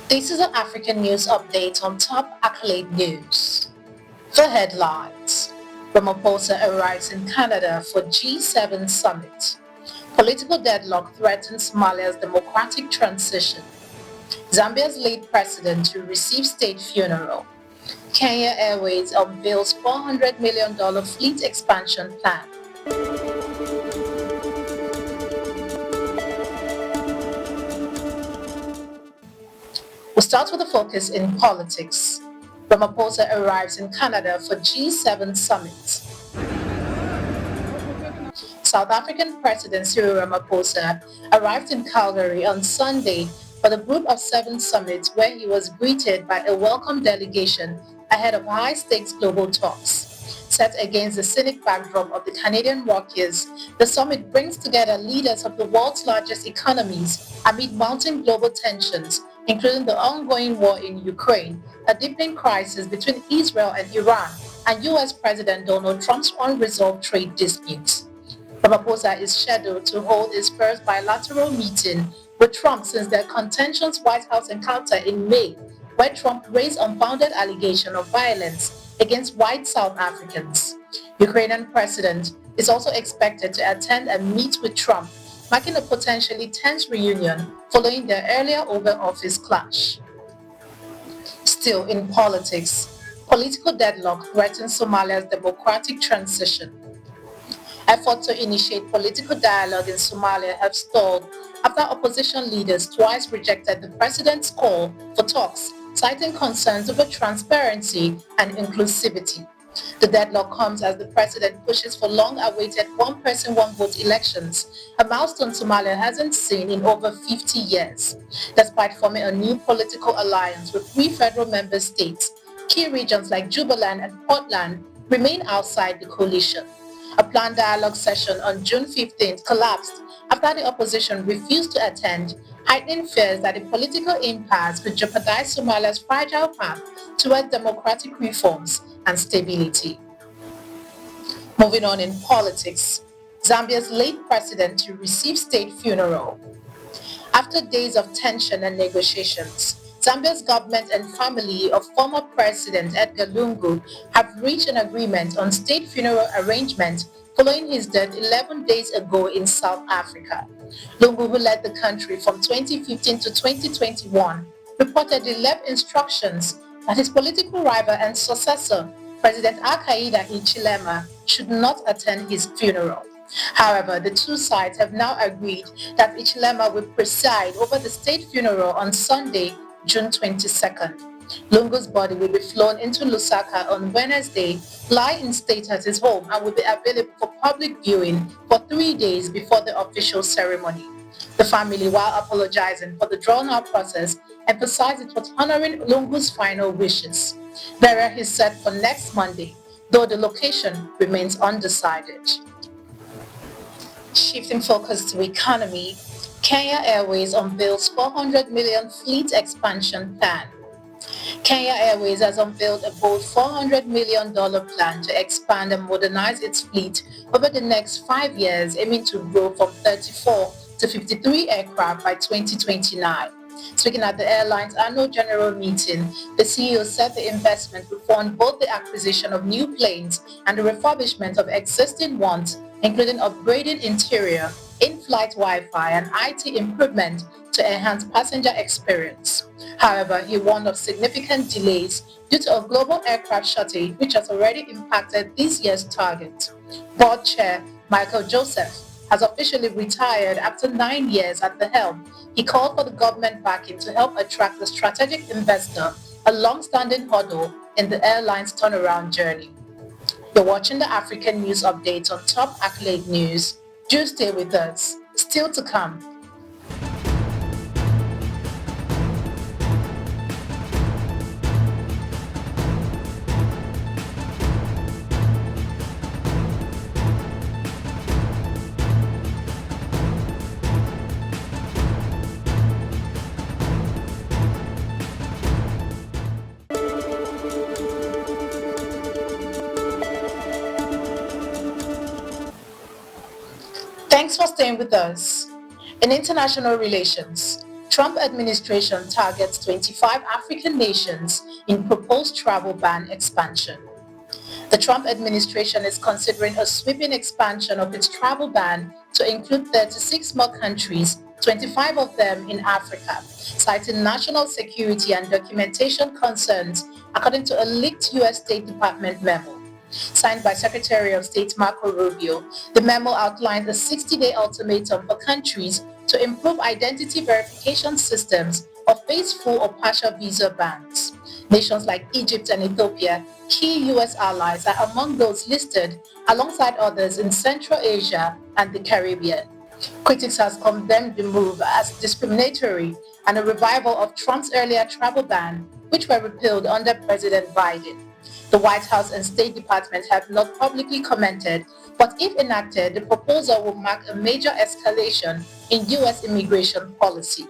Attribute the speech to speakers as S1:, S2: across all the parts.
S1: This is an African news update on top accolade news. The headlines: Ramaphosa arrives in Canada for G7 summit. Political deadlock threatens Somalia's democratic transition. Zambia's late president to receive state funeral. Kenya Airways unveils $400 million fleet expansion plan. We'll start with a focus in politics. Ramaphosa arrives in Canada for G7 summit. South African President Cyril Ramaphosa arrived in Calgary on Sunday for the Group of Seven summit, where he was greeted by a welcome delegation ahead of high-stakes global talks. Set against the scenic backdrop of the Canadian Rockies, the summit brings together leaders of the world's largest economies amid mounting global tensions, including the ongoing war in Ukraine, a deepening crisis between Israel and Iran, and US President Donald Trump's unresolved trade disputes. Ramaphosa is scheduled to hold his first bilateral meeting with Trump since their contentious White House encounter in May, where Trump raised unfounded allegations of violence against white South Africans. Ukrainian president is also expected to attend and meet with Trump, marking a potentially tense reunion following their earlier Oval Office clash. Still in politics, political deadlock threatens Somalia's democratic transition. Efforts to initiate political dialogue in Somalia have stalled after opposition leaders twice rejected the president's call for talks, citing concerns over transparency and inclusivity. The deadlock comes as the president pushes for long-awaited one-person, one-vote elections, a milestone Somalia hasn't seen in over 50 years. Despite forming a new political alliance with 3 federal member states, key regions like Jubaland and Portland remain outside the coalition. A planned dialogue session on June 15th collapsed after the opposition refused to attend, heightening fears that a political impasse could jeopardize Somalia's fragile path toward democratic reforms and stability. Moving on in politics, Zambia's late president to receive state funeral. After days of tension and negotiations, Zambia's government and family of former President Edgar Lungu have reached an agreement on state funeral arrangement following his death 11 days ago in South Africa. Lungu, who led the country from 2015 to 2021, reportedly left instructions that his political rival and successor, President Hakainde Hichilema, should not attend his funeral. However, the two sides have now agreed that Hichilema will preside over the state funeral on Sunday, June 22nd. Lungu's body will be flown into Lusaka on Wednesday, lie in state at his home, and will be available for public viewing for 3 days before the official ceremony. The family, while apologizing for the drawn-out process, emphasized it was honoring Lungu's final wishes. Burial is set for next Monday, though the location remains undecided. Shifting focus to economy, Kenya Airways unveils $400 million fleet expansion plan. Kenya Airways has unveiled a bold $400 million plan to expand and modernize its fleet over the next 5 years, aiming to grow from 34 to 53 aircraft by 2029. Speaking at the airline's annual general meeting, the CEO said the investment will fund both the acquisition of new planes and the refurbishment of existing ones, including upgrading interior, in-flight Wi-Fi, and IT improvement to enhance passenger experience. However, he warned of significant delays due to a global aircraft shortage which has already impacted this year's target. Board Chair Michael Joseph has officially retired after 9 years at the helm. He called for the government backing to help attract the strategic investor, a long-standing hurdle in the airline's turnaround journey. You're watching the African News Update on Top Accolade News. Do stay with us. Still to come. Thanks for staying with us. In international relations, Trump administration targets 25 African nations in proposed travel ban expansion. The Trump administration is considering a sweeping expansion of its travel ban to include 36 more countries, 25 of them in Africa, citing national security and documentation concerns, according to a leaked U.S. State Department memo. Signed by Secretary of State Marco Rubio, the memo outlined a 60-day ultimatum for countries to improve identity verification systems or face full or partial visa bans. Nations like Egypt and Ethiopia, key U.S. allies, are among those listed, alongside others in Central Asia and the Caribbean. Critics have condemned the move as discriminatory and a revival of Trump's earlier travel ban, which were repealed under President Biden. The White House and State Department have not publicly commented, but if enacted, the proposal will mark a major escalation in U.S. immigration policy.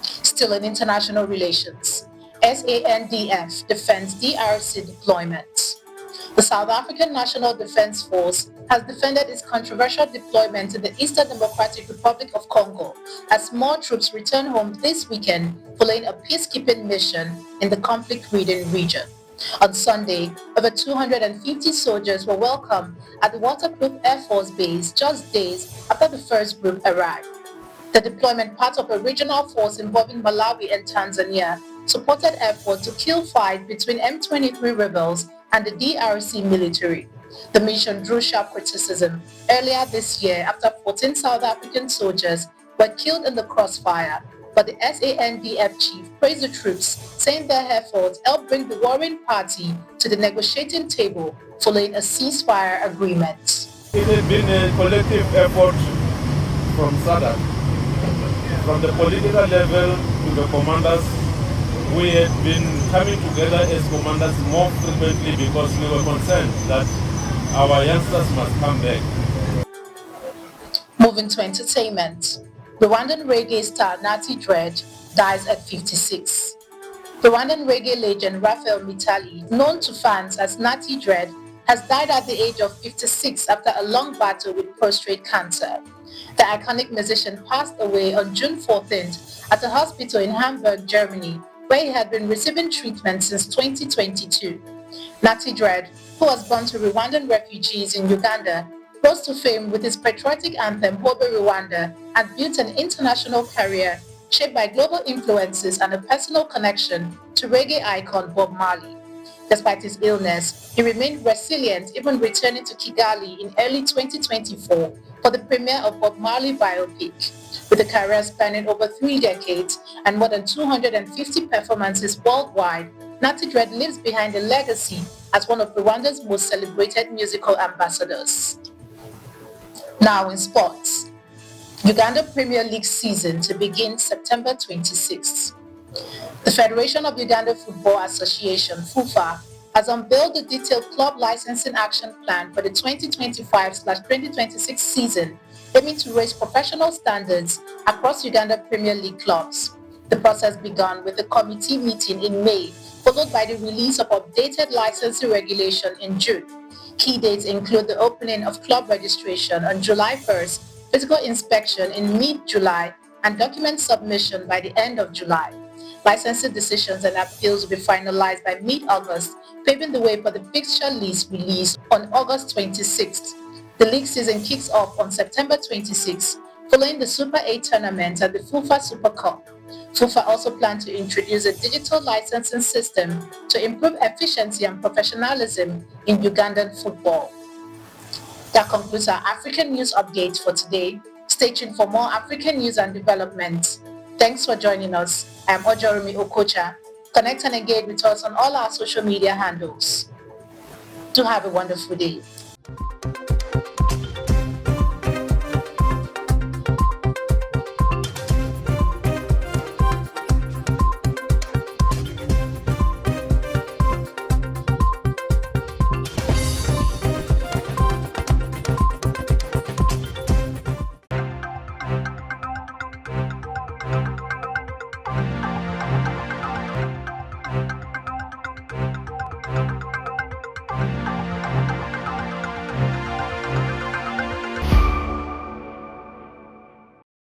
S1: Still in international relations, ZANDF defends DRC deployment. The South African National Defense Force has defended its controversial deployment in the Eastern Democratic Republic of Congo as more troops return home this weekend following a peacekeeping mission in the conflict-ridden region. On Sunday, over 250 soldiers were welcomed at the Waterkloof Air Force Base just days after the first group arrived. The deployment, part of a regional force involving Malawi and Tanzania, supported efforts to kill fight between M23 rebels and the DRC military. The mission drew sharp criticism earlier this year after 14 South African soldiers were killed in the crossfire, but the ZANDF chief praised the troops, saying their efforts helped bring the warring party to the negotiating table following a ceasefire agreement.
S2: It has been a collective effort from SADC, from the political level to the commanders. We had been coming together as commanders more frequently because we were concerned that our youngsters must come back.
S1: Moving to entertainment, Rwandan reggae star Natty Dread dies at 56. Rwandan reggae legend Raphael Mitali, known to fans as Natty Dread, has died at the age of 56 after a long battle with prostate cancer. The iconic musician passed away on June 14th at a hospital in Hamburg, Germany, where he had been receiving treatment since 2022. Natty Dread, who was born to Rwandan refugees in Uganda, rose to fame with his patriotic anthem Hobe Rwanda and built an international career shaped by global influences and a personal connection to reggae icon Bob Marley. Despite his illness, he remained resilient, even returning to Kigali in early 2024 for the premiere of Bob Marley biopic. With a career spanning over 3 decades and more than 250 performances worldwide, Natty Dread lives behind a legacy as one of Rwanda's most celebrated musical ambassadors. Now in sports, Uganda Premier League season to begin September 26th. The Federation of Uganda Football Association, FUFA, has unveiled the detailed club licensing action plan for the 2025/2026 season, aiming to raise professional standards across Uganda Premier League clubs. The process began with a committee meeting in May, followed by the release of updated licensing regulation in June. Key dates include the opening of club registration on July 1st, physical inspection in mid-July, and document submission by the end of July. Licensing decisions and appeals will be finalized by mid-August, paving the way for the fixture list release on August 26th. The league season kicks off on September 26th, following the Super 8 tournament and the FUFA Super Cup. FUFA also plans to introduce a digital licensing system to improve efficiency and professionalism in Ugandan football. That concludes our African news update for today. Stay tuned for more African news and developments. Thanks for joining us. I am Ojorumi Okocha. Connect and engage with us on all our social media handles. Do have a wonderful day.